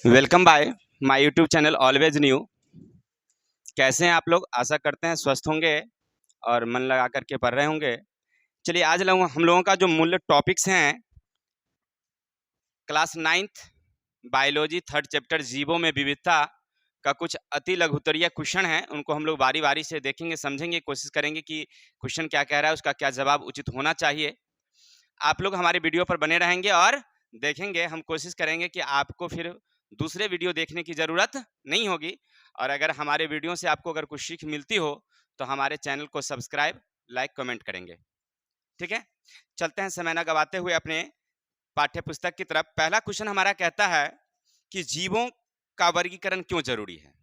Welcome by my YouTube channel always new. कैसे हैं आप लोग? आशा करते हैं स्वस्थ होंगे और मन लगा करके पढ़ रहे होंगे। चलिए आज हम लोगों का जो मूल्य टॉपिक्स हैं, class 9th biology 3rd chapter जीवों में विविधता का कुछ अति लघुत्तरीय क्वेश्चन है। उनको हम लोग बारी बारी से देखेंगे, समझेंगे, कोशिश करेंगे कि क्वेश्चन क्या कह रहा है, उसका क्या जवाब उचित होना चाहिए। आप लोग हमारे वीडियो पर बने रहेंगे और देखेंगे। हम कोशिश करेंगे कि आपको फिर दूसरे वीडियो देखने की ज़रूरत नहीं होगी। और अगर हमारे वीडियो से आपको अगर कुछ सीख मिलती हो तो हमारे चैनल को सब्सक्राइब, लाइक, कमेंट करेंगे। ठीक है, चलते हैं समय न गवाते हुए अपने पाठ्य पुस्तक की तरफ। पहला क्वेश्चन हमारा कहता है कि जीवों का वर्गीकरण क्यों जरूरी है।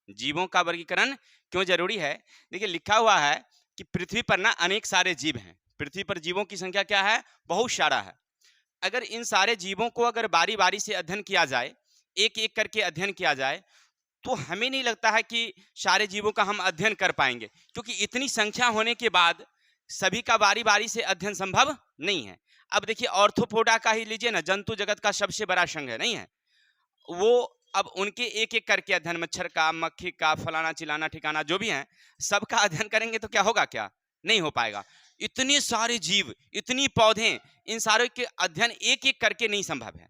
जीवों का वर्गीकरण क्यों जरूरी है? देखिए लिखा हुआ है कि पृथ्वी पर ना अनेक सारे जीव हैं। पृथ्वी पर जीवों की संख्या क्या है? बहुत सारा है। अगर इन सारे जीवों को अगर बारी बारी से अध्ययन किया जाए, एक एक करके अध्ययन किया जाए, तो हमें नहीं लगता है कि सारे जीवों का हम अध्ययन कर पाएंगे, क्योंकि इतनी संख्या होने के बाद सभी का बारी बारी से अध्ययन संभव नहीं है। अब देखिए ऑर्थोपोडा का ही लीजिए ना, जंतु जगत का सबसे बड़ा संघ है, नहीं है वो? अब उनके एक एक करके अध्ययन, मच्छर का, मक्खी का, फलाना चिलाना ठिकाना जो भी है, सबका अध्ययन करेंगे तो क्या होगा? क्या नहीं हो पाएगा। इतने सारे जीव, इतनी पौधे, इन सारे के अध्ययन एक एक करके नहीं संभव है।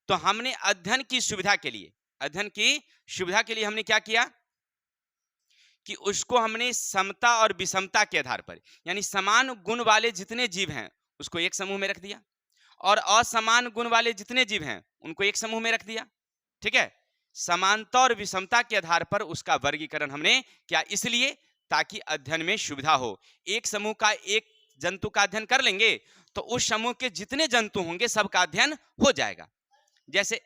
तो हमने अध्ययन की सुविधा के लिए हमने क्या किया कि उसको हमने समता और विषमता के आधार पर, यानी समान गुण वाले जितने जीव हैं उसको एक समूह में रख दिया, और असमान गुण वाले जितने जीव हैं उनको एक समूह में रख दिया। ठीक है, समानता और विषमता के आधार पर उसका वर्गीकरण हमने किया, इसलिए ताकि अध्ययन में सुविधा हो। एक समूह का एक जंतु का अध्ययन कर लेंगे तो उस समूह के जितने जंतु होंगे सबका अध्ययन हो जाएगा। जैसे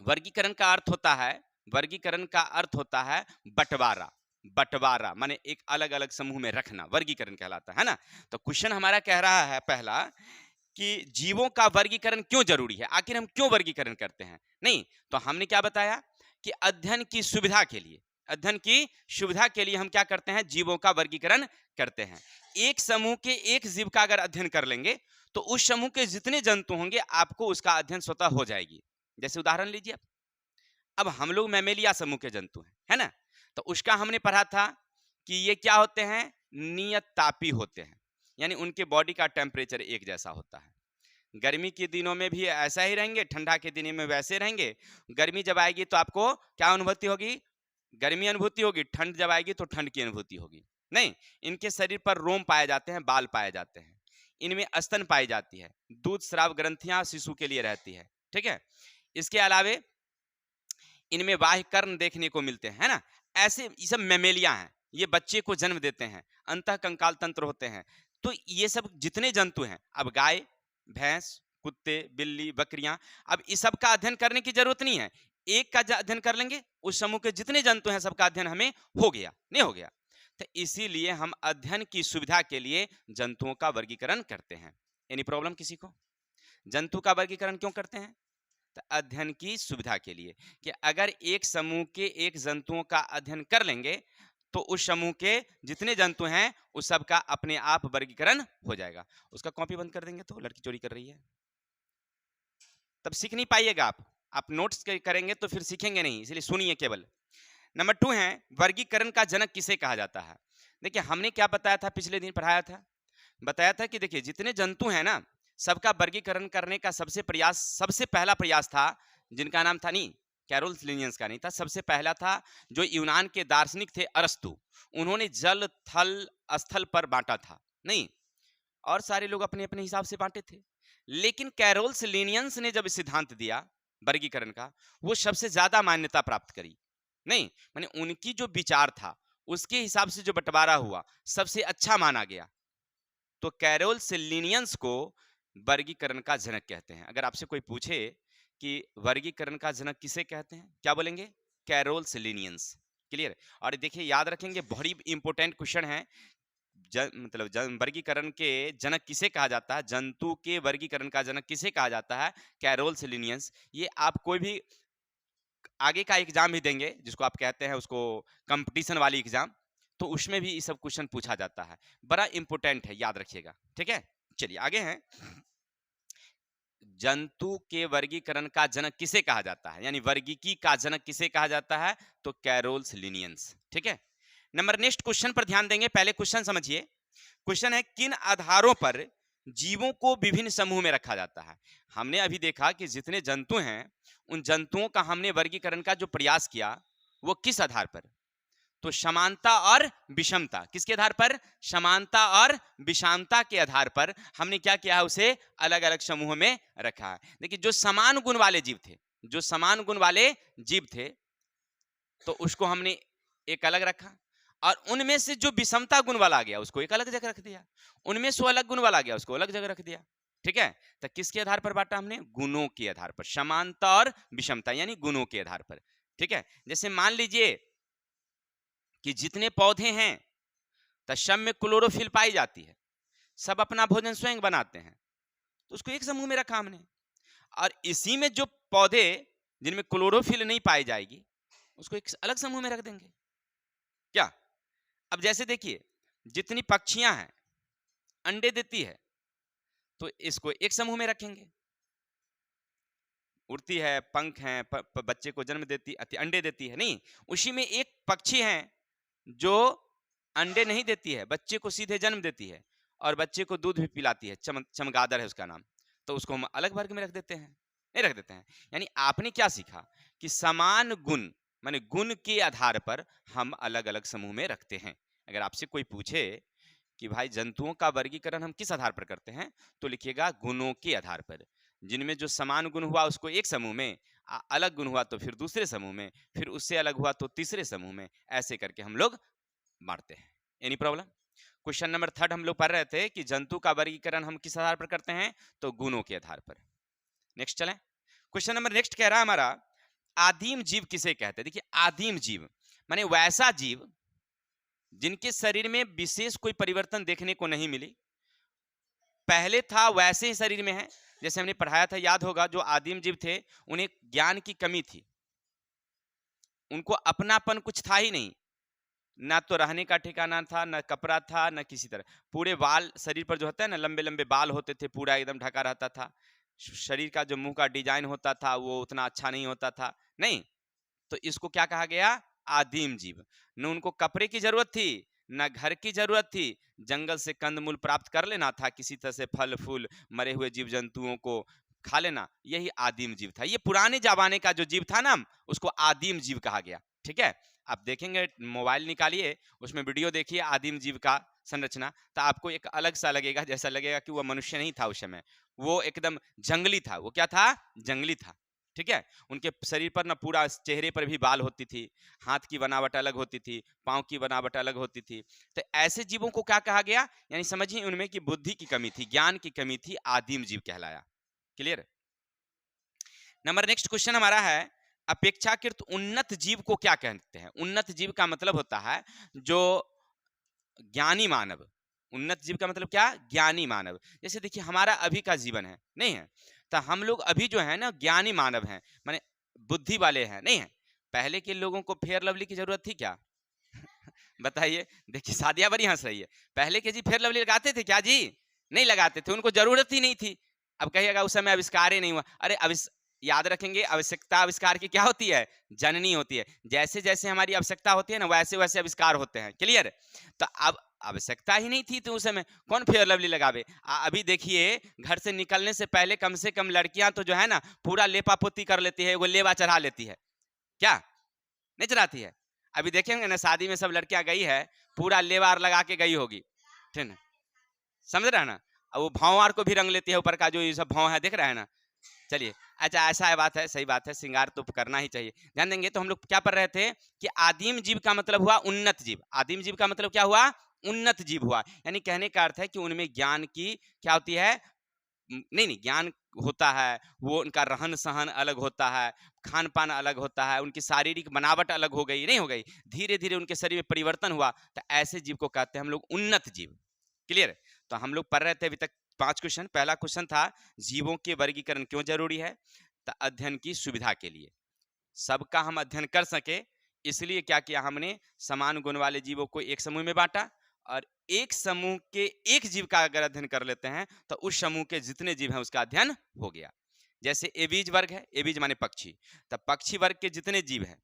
वर्गीकरण का अर्थ होता है बंटवारा। बंटवारा माने एक अलग अलग समूह में रखना, वर्गीकरण कहलाता है ना। तो क्वेश्चन हमारा कह रहा है पहला कि जीवों का वर्गीकरण क्यों जरूरी है। आखिर हम क्यों वर्गीकरण करते हैं? नहीं तो हमने क्या बताया कि अध्ययन की सुविधा के लिए हम क्या करते हैं? जीवों का वर्गीकरण करते हैं। एक समूह के एक जीव का अगर अध्ययन कर लेंगे तो उस समूह के जितने जंतु होंगे आपको उसका अध्ययन स्वतः हो जाएगी। जैसे उदाहरण लीजिए, अब हम लोग मैमेलिया समूह के जंतु हैं, है ना। तो उसका हमने पढ़ा था कि ये क्या होते हैं? नियत तापी होते हैं, यानी उनके बॉडी का टेम्परेचर एक जैसा होता है। गर्मी के दिनों में भी ऐसा ही रहेंगे, ठंडा के दिनों में वैसे रहेंगे। गर्मी जब आएगी तो आपको क्या अनुभूति होगी? गर्मी अनुभूति होगी। ठंड जब आएगी तो ठंड की अनुभूति होगी। नहीं, इनके शरीर पर रोम पाए जाते हैं, बाल पाए जाते हैं, इनमें स्तन पाई जाती है, दूध स्राव ग्रंथियां शिशु के लिए रहती है। ठीक है, इसके अलावे इनमें बाह्य कर्ण देखने को मिलते हैं, है ना। ऐसे ये सब मैमेलिया हैं, ये बच्चे को जन्म देते हैं, अंतः कंकाल तंत्र होते हैं। तो ये सब जितने जंतु हैं, अब गाय, भैंस, कुत्ते, बिल्ली, बकरियां, अब इस सब का अध्ययन करने की जरूरत नहीं है। एक का अध्ययन कर लेंगे, उस समूह के जितने जंतु हैं सबका अध्ययन हमें हो गया, नहीं हो गया? तो इसीलिए हम अध्ययन की सुविधा के लिए जंतुओं का वर्गीकरण करते हैं। एनी प्रॉब्लम किसी को? जंतु का वर्गीकरण क्यों करते हैं? तो अध्ययन की सुविधा के लिए, कि अगर एक समूह के एक जंतुओं का अध्ययन कर लेंगे तो उस समूह के जितने जंतु हैं उस सब का अपने आप वर्गीकरण हो जाएगा। उसका कॉपी बंद कर देंगे तो लड़की चोरी कर रही है, तब सीख नहीं पाइएगा आप नोट्स करेंगे तो फिर सीखेंगे नहीं, इसलिए सुनिए केवल। नंबर 2 है वर्गीकरण का जनक किसे कहा जाता है। देखिए हमने क्या बताया था, पिछले दिन पढ़ाया था, बताया था कि देखिए जितने जंतु हैं ना सबका वर्गीकरण करने का सबसे पहला प्रयास था, जिनका नाम था, नहीं कैरोल्स लिनियंस का नहीं था, सबसे पहला था जो यूनान के दार्शनिक थे अरस्तु। उन्होंने जल थल स्थल पर बांटा था, नहीं, और सारे लोग अपने अपने हिसाब से बांटे थे। लेकिन कैरोल्स लिनियंस ने जब सिद्धांत दिया वर्गीकरण का, वो सबसे ज्यादा मान्यता प्राप्त करी। नहीं माने उनकी जो विचार था उसके हिसाब से जो बंटवारा हुआ सबसे अच्छा माना गया। तो कैरोल्स लिनियंस को वर्गीकरण का जनक कहते हैं। अगर आपसे कोई पूछे कि वर्गीकरण का जनक किसे कहते हैं, क्या बोलेंगे? कैरोल्स लिनियंस। क्लियर? और देखिए याद रखेंगे, बड़ी इंपॉर्टेंट क्वेश्चन है। वर्गीकरण के जनक किसे कहा जाता है, जंतु के वर्गीकरण का जनक किसे कहा जाता है? कैरोल्स लिनियंस। ये आप कोई भी आगे का एग्जाम भी देंगे जिसको आप कहते हैं उसको कंपटीशन वाली एग्जाम, तो उसमें भी ये सब क्वेश्चन पूछा जाता है। बड़ा इंपॉर्टेंट है, याद रखिएगा। ठीक है, चलिए आगे हैं। जंतु के वर्गीकरण का जनक किसे कहा जाता है, यानी वर्गीकी का जनक किसे कहा जाता है, तो कैरोल्स लिनियंस। ठीक है, नंबर नेक्स्ट क्वेश्चन पर ध्यान देंगे। पहले क्वेश्चन समझिए। क्वेश्चन है किन आधारों पर जीवों को विभिन्न समूह में रखा जाता है। हमने अभी देखा कि जितने जंतु हैं उन जंतुओं का हमने वर्गीकरण का जो प्रयास किया वो किस आधार पर, तो समानता और विषमता। किसके आधार पर, समानता और विषमता के आधार पर हमने क्या किया है, उसे अलग अलग समूह में रखा है। देखिए जो समान गुण वाले जीव थे, जो समान गुण वाले जीव थे तो उसको हमने एक अलग रखा, और उनमें से जो विषमता गुण वाला आ गया उसको एक अलग जगह रख दिया, उनमें से अलग गुण वाला आ गया उसको अलग जगह रख दिया। ठीक है, तो किसके आधार पर बांटा हमने, गुणों के आधार पर, समानता और विषमता यानी गुणों के आधार पर। ठीक है, जैसे मान लीजिए कि जितने पौधे हैं तो सब में क्लोरोफिल पाई जाती है, सब अपना भोजन स्वयं बनाते हैं, तो उसको एक समूह में रखा हमने। और इसी में जो पौधे जिनमें क्लोरोफिल नहीं पाई जाएगी उसको एक अलग समूह में रख देंगे। क्या, अब जैसे देखिए जितनी पक्षियां हैं अंडे देती है तो इसको एक समूह में रखेंगे, उड़ती है, पंख हैं, बच्चे को जन्म देती, अंडे देती है, नहीं, उसी में एक पक्षी है जो अंडे नहीं देती है, बच्चे को सीधे जन्म देती है और बच्चे को दूध भी पिलाती है, चमगादड़ है उसका नाम, तो उसको हम अलग वर्ग में रख देते हैं, नहीं रख देते हैं। यानी आपने क्या सीखा कि समान गुण माने गुण के आधार पर हम अलग अलग समूह में रखते हैं। अगर आपसे कोई पूछे कि भाई जंतुओं का वर्गीकरण हम किस आधार पर करते हैं, तो लिखिएगा गुणों के आधार पर, जिनमें जो समान गुण हुआ उसको एक समूह में, अलग गुण हुआ तो फिर दूसरे समूह में, फिर उससे अलग हुआ तो तीसरे समूह में, ऐसे करके हम लोग बांटते हैं। Any problem? क्वेश्चन नंबर 3 हम लोग पढ़ रहे थे कि जंतु का वर्गीकरण हम किस आधार पर करते हैं, तो गुणों के आधार पर। नेक्स्ट चलें, क्वेश्चन नंबर नेक्स्ट कह रहा है हमारा आदिम जीव किसे कहते हैं। देखिए आदिम जीव माने वैसा जीव जिनके शरीर में विशेष कोई परिवर्तन देखने को नहीं मिली, पहले था वैसे ही शरीर में है। जैसे हमने पढ़ाया था, याद होगा, जो आदिम जीव थे उन्हें ज्ञान की कमी थी, उनको अपनापन कुछ था ही नहीं, ना तो रहने का ठिकाना था, ना कपड़ा था, ना किसी तरह, पूरे बाल शरीर पर जो होता है ना, लंबे लंबे बाल होते थे, पूरा एकदम ढका रहता था, शरीर का जो मुंह का डिजाइन होता था वो उतना अच्छा नहीं होता था, नहीं, तो इसको क्या कहा गया, आदिम जीव। न उनको कपड़े की जरूरत थी, न घर की जरूरत थी, जंगल से कंदमूल प्राप्त कर लेना था, किसी तरह से फल फूल मरे हुए जीव जंतुओं को खा लेना, यही आदिम जीव था। ये पुराने जमाने का जो जीव था ना, उसको आदिम जीव कहा गया। ठीक है, आप देखेंगे, मोबाइल निकालिए, उसमें वीडियो देखिए आदिम जीव का संरचना, तो आपको एक अलग सा लगेगा, जैसा लगेगा कि वह मनुष्य नहीं था उस समय, वो एकदम जंगली था। वो क्या था, जंगली था। ठीक है, उनके शरीर पर ना पूरा चेहरे पर भी बाल होती थी, हाथ की बनावट अलग होती थी, पांव की बनावट अलग होती थी। तो ऐसे जीवों को क्या कहा गया, यानी समझिए उनमें की बुद्धि की कमी थी, ज्ञान की कमी थी, आदिम जीव कहलाया। क्लियर? नंबर नेक्स्ट क्वेश्चन हमारा है अपेक्षाकृत उन्नत जीव को क्या कहते हैं। उन्नत जीव का मतलब होता है जो ज्ञानी मानव। उन्नत जीव का मतलब क्या, ज्ञानी मानव। जैसे देखिए हमारा अभी का जीवन है, नहीं है, तो हम लोग अभी जो है ना ज्ञानी मानव हैं, माने बुद्धि वाले हैं, नहीं है। पहले के लोगों को फेयर लवली की जरूरत थी क्या? बताइए, देखिए सादिया बड़ी हंस रही है। पहले के जी फेयर लवली लगाते थे क्या जी? नहीं लगाते थे, उनको जरूरत ही नहीं थी। अब कहिएगा उस समय आविष्कार ही नहीं हुआ, अरे याद रखेंगे आवश्यकता आविष्कार की क्या होती है, जननी होती है। जैसे जैसे हमारी आवश्यकता होती है ना वैसे वैसे आविष्कार होते हैं। क्लियर? तो अब आवश्यकता ही नहीं थी तो उस समय कौन फेयर लवली लगावे। अभी देखिए घर से निकलने से पहले कम से कम लड़कियां तो जो है ना पूरा लेपा पोती कर लेती है, वो लेवा चढ़ा लेती है, क्या नहीं चढ़ाती है? अभी देखेंगे ना शादी में सब लड़कियां गई है, पूरा लेवार लगा के गई होगी, ठीक है, समझ रहे हैं ना। अब वो भावार को भी रंग लेती है, ऊपर का जो ये सब भाव है, देख रहे हैं ना। चलिए, अच्छा ऐसा है, बात है, सही बात है, श्रृंगार तो करना ही चाहिए। ध्यान देंगे तो हम लोग क्या पढ़ रहे थे कि आदिम जीव का मतलब हुआ उन्नत जीव। आदिम जीव का मतलब क्या हुआ, उन्नत जीव हुआ। यानी कहने का अर्थ है कि उनमें ज्ञान की क्या होती है, नहीं ज्ञान होता है, वो उनका रहन सहन अलग होता है, खान पान अलग होता है, उनकी शारीरिक बनावट अलग हो गई, नहीं हो गई, धीरे धीरे उनके शरीर में परिवर्तन हुआ, तो ऐसे जीव को कहते हैं हम लोग उन्नत जीव। क्लियर? तो हम लोग पढ़ रहे थे अभी तक 5 क्वेश्चन। पहला क्वेश्चन था जीवों के वर्गीकरण क्यों जरूरी है, तो अध्ययन की सुविधा के लिए, सबका हम अध्ययन कर सके इसलिए क्या किया हमने, समान गुण वाले जीवों को एक समूह में बांटा, और एक समूह के एक जीव का अगर अध्ययन कर लेते हैं तो उस समूह के जितने जीव हैं उसका अध्ययन हो गया। जैसे एबीज वर्ग है, एबीज माने पक्षी, तब पक्षी वर्ग के जितने जीव हैं,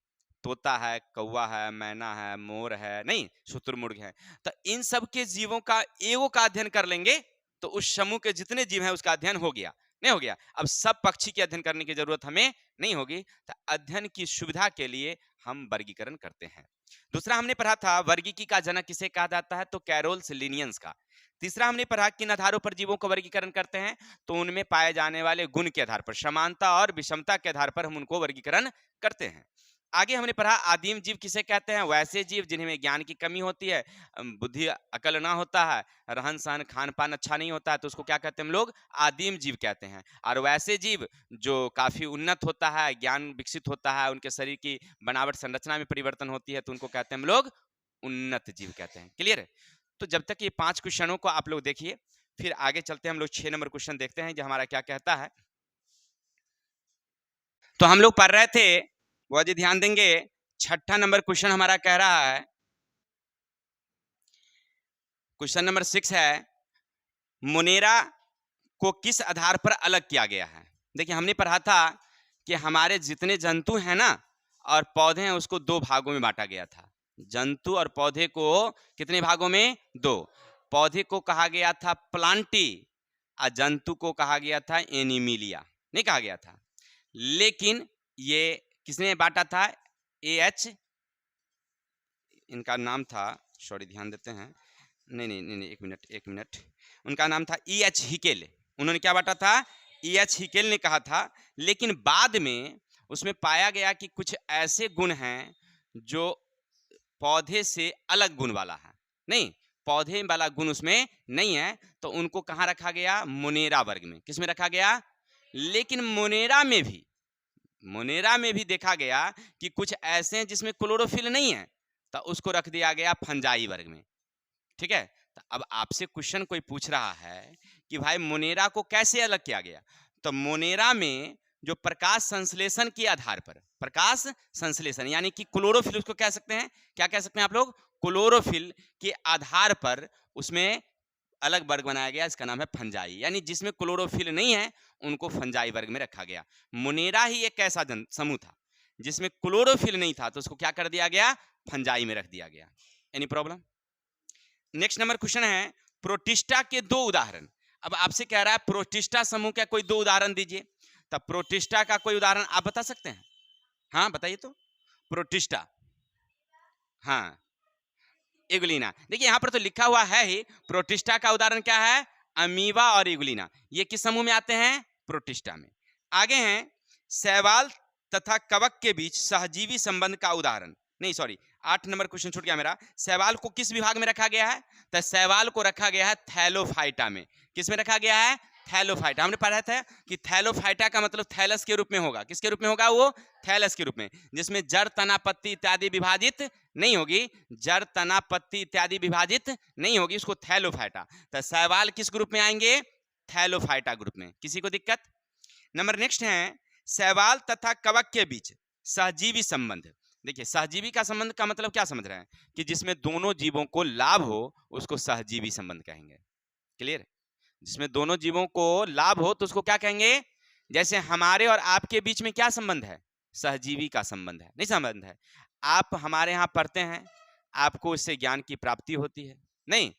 तोता है, कौवा है, मैना है, मोर है, नहीं शुतुरमुर्ग है, तो इन सब के जीवों का एगो का अध्ययन कर लेंगे तो उस समूह के जितने जीव हैं उसका अध्ययन हो गया, नहीं हो गया। अब सब पक्षी के अध्ययन करने की जरूरत हमें नहीं होगी, तो अध्ययन की सुविधा के लिए हम वर्गीकरण करते हैं। दूसरा हमने पढ़ा था वर्गीकी का जनक किसे कहा जाता है, तो कैरोल्स लिनियंस का। तीसरा हमने पढ़ा किन आधारों पर जीवों को वर्गीकरण करते हैं, तो उनमें पाए जाने वाले गुण के आधार पर, समानता और विषमता के आधार पर हम उनको वर्गीकरण करते हैं। आगे हमने पढ़ा आदिम जीव किसे कहते हैं, वैसे जीव जिन्हें ज्ञान की कमी होती है, बुद्धि अकल ना होता है, रहन सहन खान पान अच्छा नहीं होता है, तो उसको क्या कहते हैं हम लोग, आदिम जीव कहते हैं। और वैसे जीव जो काफी उन्नत होता है, ज्ञान विकसित होता है, उनके शरीर की बनावट संरचना में परिवर्तन होती है, तो उनको कहते हैं हम लोग उन्नत जीव कहते हैं। क्लियर है? तो जब तक ये 5 क्वेश्चनों को आप लोग देखिए, फिर आगे चलते हैं, हम लोग 6 नंबर क्वेश्चन देखते हैं जो हमारा क्या कहता है। तो हम लोग पढ़ रहे थे, वो जी ध्यान देंगे, 6ठा नंबर क्वेश्चन हमारा कह रहा है, क्वेश्चन नंबर 6 है, मोनेरा को किस आधार पर अलग किया गया है। देखिए हमने पढ़ा था कि हमारे जितने जंतु हैं ना और पौधे हैं उसको 2 भागों में बांटा गया था। जंतु और पौधे को कितने भागों में, 2। पौधे को कहा गया था प्लांटी और जंतु को कहा गया था एनिमिलिया, नहीं कहा गया था। लेकिन ये किसने बांटा था, एएच, इनका नाम था, सॉरी ध्यान देते हैं, नहीं, एक मिनट, उनका नाम था ईएच हिकेल। उन्होंने क्या बांटा था, ईएच हिकेल ने कहा था। लेकिन बाद में उसमें पाया गया कि कुछ ऐसे गुण हैं जो पौधे से अलग गुण वाला है, नहीं पौधे वाला गुण उसमें नहीं है, तो उनको कहाँ रखा गया, मोनेरा वर्ग में। किस में रखा गया, लेकिन मोनेरा में भी देखा गया कि कुछ ऐसे हैं जिसमें क्लोरोफिल नहीं है, तो उसको रख दिया गया फंजाई वर्ग में। ठीक है, तो अब आपसे क्वेश्चन कोई पूछ रहा है कि भाई मोनेरा को कैसे अलग किया गया, तो मोनेरा में जो प्रकाश संश्लेषण के आधार पर, प्रकाश संश्लेषण यानी कि क्लोरोफिल उसको कह सकते हैं, क्या कह सकते हैं आप लोग, क्लोरोफिल के आधार पर उसमें अलग वर्ग बनाया गया, इसका नाम है फंजाई। यानी जिसमें क्लोरोफिल नहीं है उनको फंजाई वर्ग में रखा गया। मोनेरा ही एक ऐसा समूह था जिसमें क्लोरोफिल नहीं था, तो उसको क्या कर दिया गया, फंजाई में रख दिया गया। Any problem? Next number question है, प्रोटिस्टा के 2 उदाहरण। अब आपसे कह रहा है प्रोटिस्टा समूह का कोई 2 उदाहरण दीजिए, तब प्रोटिस्टा का कोई उदाहरण आप बता सकते हैं? हाँ बताइए तो। प्रोटिस्टा, हाँ इगुलिना। देखिए यहां पर तो लिखा हुआ है ही, प्रोटिस्टा का उदाहरण क्या है, अमीबा और इगुलिना। ये किस समूह में आते हैं, प्रोटिस्टा में। आगे हैं, शैवाल तथा कवक के बीच सहजीवी संबंध का उदाहरण। नहीं सॉरी, 8 नंबर क्वेश्चन छूट गया मेरा। शैवाल को किस विभाग में रखा गया है, तो शैवाल को रखा गया है थैलोफाइटा में। किस में रखा गया है, थैलोफाइटा। हमने पढ़ा था कि थैलोफाइटा का मतलब थैलस के रूप में होगा। किसके रूप में होगा, वो थैलस के रूप में, जिसमें जड़ तना पत्ती इत्यादि विभाजित नहीं होगी, जड़ तना पत्ती इत्यादि विभाजित नहीं होगी, उसको थैलोफाइटा। तो शैवाल किस ग्रुप में आएंगे, थैलोफाइटा ग्रुप में। किसी को दिक्कत? नंबर नेक्स्ट है, शैवाल तथा कवक के बीच सहजीवी संबंध। देखिए सहजीवी का संबंध का मतलब क्या समझ रहे हैं, कि जिसमें दोनों जीवों को लाभ हो उसको सहजीवी संबंध कहेंगे। क्लियर? जिसमें दोनों जीवों को लाभ हो तो उसको क्या कहेंगे, जैसे हमारे और आपके बीच में क्या संबंध है, सहजीवी का संबंध है, नहीं संबंध है। आप हमारे यहाँ पढ़ते हैं, आपको इससे ज्ञान की प्राप्ति होती है, नहीं,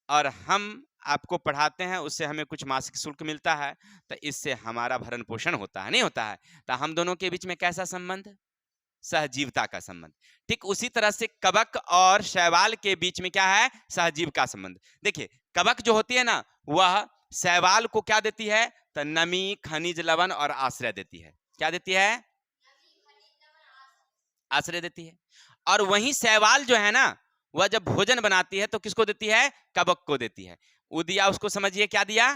और हम आपको पढ़ाते हैं, उससे हमें कुछ मासिक शुल्क मिलता है, तो इससे हमारा भरण पोषण होता है, नहीं होता है। तो हम दोनों के बीच में कैसा संबंध, सहजीवता का संबंध। ठीक उसी तरह से कवक और शैवाल के बीच में क्या है, सहजीव का संबंध। देखिए कवक जो होती है ना, वह शैवाल को क्या देती है, तो नमी, खनिज लवण और आश्रय देती है। क्या देती है, आश्रय देती है। और वहीं शैवाल जो है ना, वह जब भोजन बनाती है तो किसको देती है, कवक को देती है। वो दिया उसको, समझिए क्या दिया,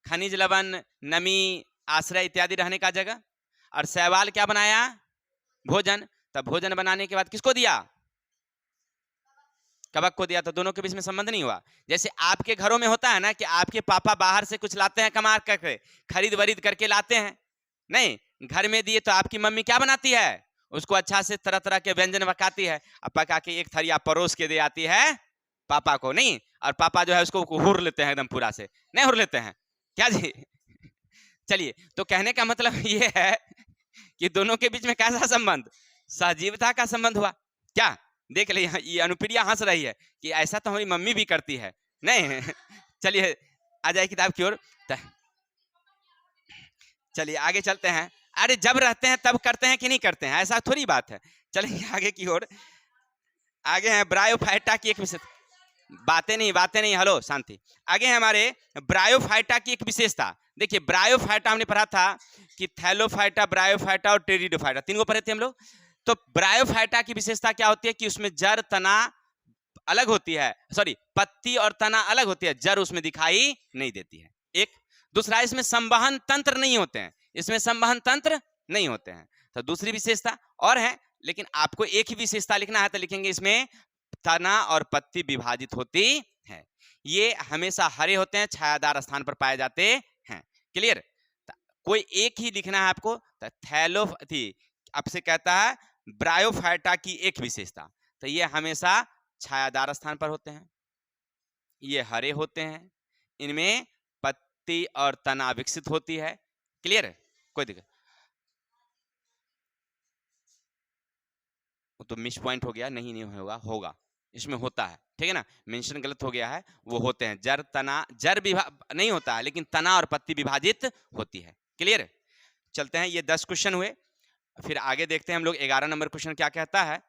खनिज लवण, नमी, आश्रय इत्यादि रहने का जगह। और शैवाल क्या बनाया, भोजन। तब भोजन बनाने के बाद किसको दिया, कवक को दिया। तो दोनों के बीच में संबंध नहीं हुआ। जैसे आपके घरों में होता है ना कि आपके पापा बाहर से कुछ लाते हैं, कमा करके, खरीद वरीद करके लाते हैं, नहीं घर में दिए, तो आपकी मम्मी क्या बनाती है, उसको अच्छा से तरह तरह के व्यंजन पकाती है, अब पका के एक थरिया परोस के दे आती है पापा को, नहीं, और पापा जो है उसको हुर लेते हैं एकदम पूरा से, नहीं हुर लेते हैं क्या जी चलिए, तो कहने का मतलब ये है कि दोनों के बीच में कैसा संबंध, सहजीवता का संबंध हुआ क्या। देख ले ये अनुप्रिया हंस रही है कि ऐसा तो हमारी मम्मी भी करती है, नहीं चलिए आ जाए किताब की ओर। चलिए आगे चलते हैं। अरे जब रहते हैं तब करते हैं कि नहीं करते हैं, ऐसा थोड़ी बात है। चलिए आगे की ओर। आगे है ब्रायोफाइटा की एक विशेषता, बातें नहीं, हेलो शांति। आगे है हमारे ब्रायोफाइटा की एक विशेषता। देखिए ब्रायोफाइटा हमने पढ़ा था कि थैलोफाइटा, ब्रायोफाइटा और टेरिडोफाइटा, तीन को पढ़े थे हम लोग। तो ब्रायोफाइटा की विशेषता क्या होती है कि उसमें जड़ तना अलग होती है, सॉरी पत्ती और तना अलग होती है, जड़ उसमें दिखाई नहीं देती है। एक दूसरा, इसमें संवहन तंत्र नहीं होते हैं, इसमें संवहन तंत्र नहीं होते हैं। तो दूसरी विशेषता और है, लेकिन आपको एक ही विशेषता लिखना है तो लिखेंगे इसमें तना और पत्ती विभाजित होती है। ये हमेशा हरे होते हैं, छायादार स्थान पर पाए जाते हैं। क्लियर, कोई एक ही लिखना है आपको। तो थैलो थी आपसे कहता है ब्रायोफाइटा की एक विशेषता, तो ये हमेशा छायादार स्थान पर होते हैं, ये हरे होते हैं, इनमें पत्ती और तना विकसित होती है। क्लियर है, कोई दिक्कत, तो मिस पॉइंट हो गया, नहीं होगा, होगा, इसमें होता है, ठीक है ना, मेंशन गलत हो गया है, वो होते हैं जड़ तना, जड़ नहीं होता है लेकिन तना और पत्ती विभाजित होती है। क्लियर, चलते हैं, ये 10 क्वेश्चन हुए, फिर आगे देखते हैं हम लोग 11 नंबर क्वेश्चन क्या कहता है।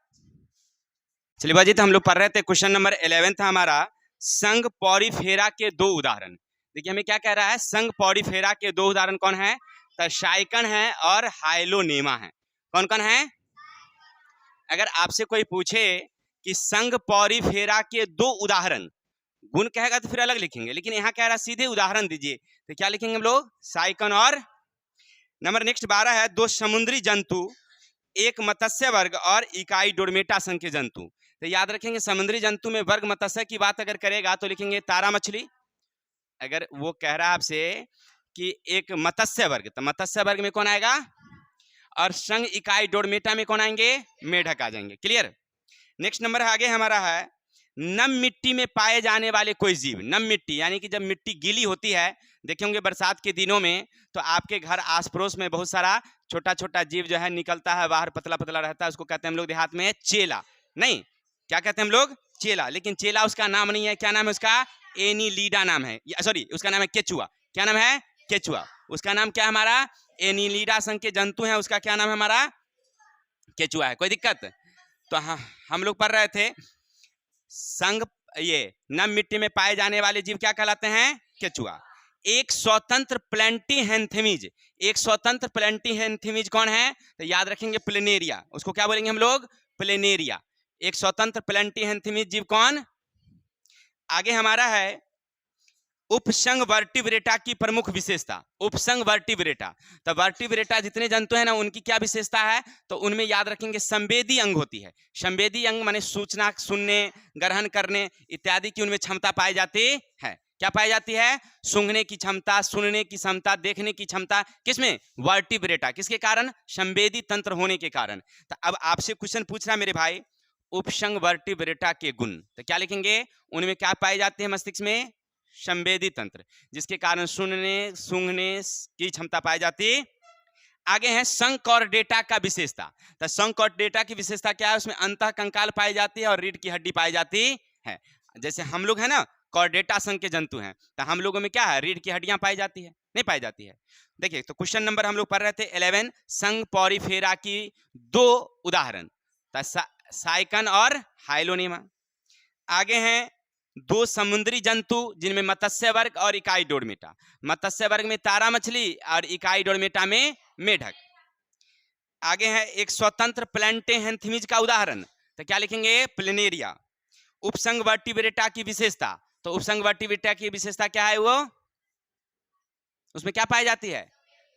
चलिए बाजी, हम लोग पढ़ रहे थे क्वेश्चन नंबर 11 था हमारा, संघ पॉरीफेरा के 2 उदाहरण। देखिए हमें क्या कह रहा है, संघ पॉरीफेरा के 2 उदाहरण कौन है, तो शाइकन है और हाइलोनेमा है। कौन कौन है, अगर आपसे कोई पूछे कि संघ पॉरीफेरा के 2 उदाहरण, गुण कहेगा तो फिर अलग लिखेंगे, लेकिन यहाँ कह रहा है सीधे उदाहरण दीजिए, तो क्या लिखेंगे हम लोग, शाइकन और। नंबर नेक्स्ट 12 है, 2 समुद्री जंतु, एक मत्स्य वर्ग और इकाई डोरमेटा संघ के जंतु। तो याद रखेंगे समुद्री जंतु में वर्ग मत्स्य की बात अगर करेगा तो लिखेंगे तारा मछली। अगर वो कह रहा है आपसे कि एक मत्स्य वर्ग, तो मत्स्य वर्ग में कौन आएगा, और संघ इकाई डोरमेटा में कौन आएंगे, मेढक आ जाएंगे। क्लियर, नेक्स्ट नंबर आगे हमारा है, नम मिट्टी में पाए जाने वाले कोई जीव। नम मिट्टी यानी कि जब मिट्टी गीली होती है, देखे होंगे बरसात के दिनों में, तो आपके घर आस पड़ोस में बहुत सारा छोटा छोटा जीव जो है निकलता है बाहर, पतला पतला रहता है, उसको कहते हैं हम लोग देहात में चेला। नहीं, क्या कहते हैं हम लोग, चेला। लेकिन चेला उसका नाम नहीं है, क्या नाम है उसका, एनीलीडा नाम है, सॉरी उसका नाम है केचुआ। क्या नाम है, केचुआ। उसका नाम क्या है हमारा, एनीलीडा संघ के जंतु है, उसका क्या नाम है हमारा, केचुआ है। कोई दिक्कत, तो हाँ हम लोग पढ़ रहे थे संघ, ये नम मिट्टी में पाए जाने वाले जीव क्या कहलाते हैं, केचुआ। एक स्वतंत्र प्लेंटीहेंथेमिज, एक स्वतंत्र प्लेंटीहेंथेमिज कौन है, तो याद रखेंगे प्लेनेरिया, उसको क्या बोलेंगे हम लोग, प्लेनेरिया। एक स्वतंत्र प्लेंटीहेंथेमिज जीव कौन। आगे हमारा है उपसंघ वर्टिब्रेटा की प्रमुख विशेषता। उपसंघ वर्टिब्रेटा, तो वर्टिब्रेटा जितने जंतु हैं ना उनकी क्या विशेषता है, तो उनमें याद रखेंगे संवेदी अंग होती है। संवेदी अंग माने सूचना सुनने, ग्रहण करने इत्यादि की उनमें क्षमता पाई जाती है। क्या पाई जाती है, सूंघने की क्षमता, सुनने की क्षमता, देखने की क्षमता, किसमें, वर्टिब्रेटा। किसके कारण, संवेदी तंत्र होने के कारण। तो अब आपसे क्वेश्चन पूछ रहा मेरे भाई, उपसंघ वर्टिब्रेटा के गुण, तो क्या लिखेंगे, उनमें क्या पाए जाते हैं, मस्तिष्क में संवेदी तंत्र, जिसके कारण सुनने सूंघने की क्षमता पाई जाती। आगे है संघ कॉर्डेटा का विशेषता, तो संघ कॉर्डेटा की विशेषता क्या है, उसमें अंतः कंकाल पाई जाती है और रीढ़ की हड्डी पाई जाती है। जैसे हम लोग है ना कॉर्डेटा संघ के जंतु हैं, तो हम लोगों में क्या है, रीढ़ की हड्डियां पाई जाती है, नहीं पाई जाती है। देखिए तो क्वेश्चन नंबर हम लोग पढ़ रहे थे 11, संघ पॉरीफेरा की 2 उदाहरण, शाइकन और हाइलोनेमा। आगे हैं 2 समुद्री जंतु जिनमें मत्स्य वर्ग और इकाई डोरमेटा। मत्स्य वर्ग में तारा मछली और इकाई डोरमेटा में मेढक। आगे है एक स्वतंत्र प्लेंटीहेंथेमिज का उदाहरण, तो क्या लिखेंगे, प्लेनेरिया। उपसंघ वर्टिब्रेटा की विशेषता, तो उपसंघ वर्टिब्रेटा की विशेषता क्या है, वो उसमें क्या पाई जाती है,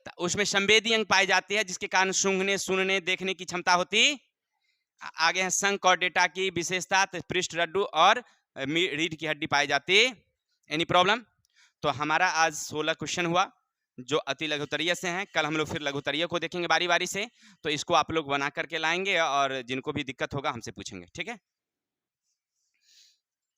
तो उसमें संवेदी अंग पाई जाती है, जिसके कारण सूंघने सुनने देखने की क्षमता होती। आगे है संघ कॉर्डेटा की विशेषता, तो पृष्ठ रड्डू और रीढ़ की हड्डी पाई जाती। एनी प्रॉब्लम, तो हमारा आज 16 क्वेश्चन हुआ जो अति लघुतरीय से हैं। कल हम लोग फिर लघुतरीय को देखेंगे बारी बारी से, तो इसको आप लोग बना करके लाएंगे और जिनको भी दिक्कत होगा हमसे पूछेंगे, ठीक है।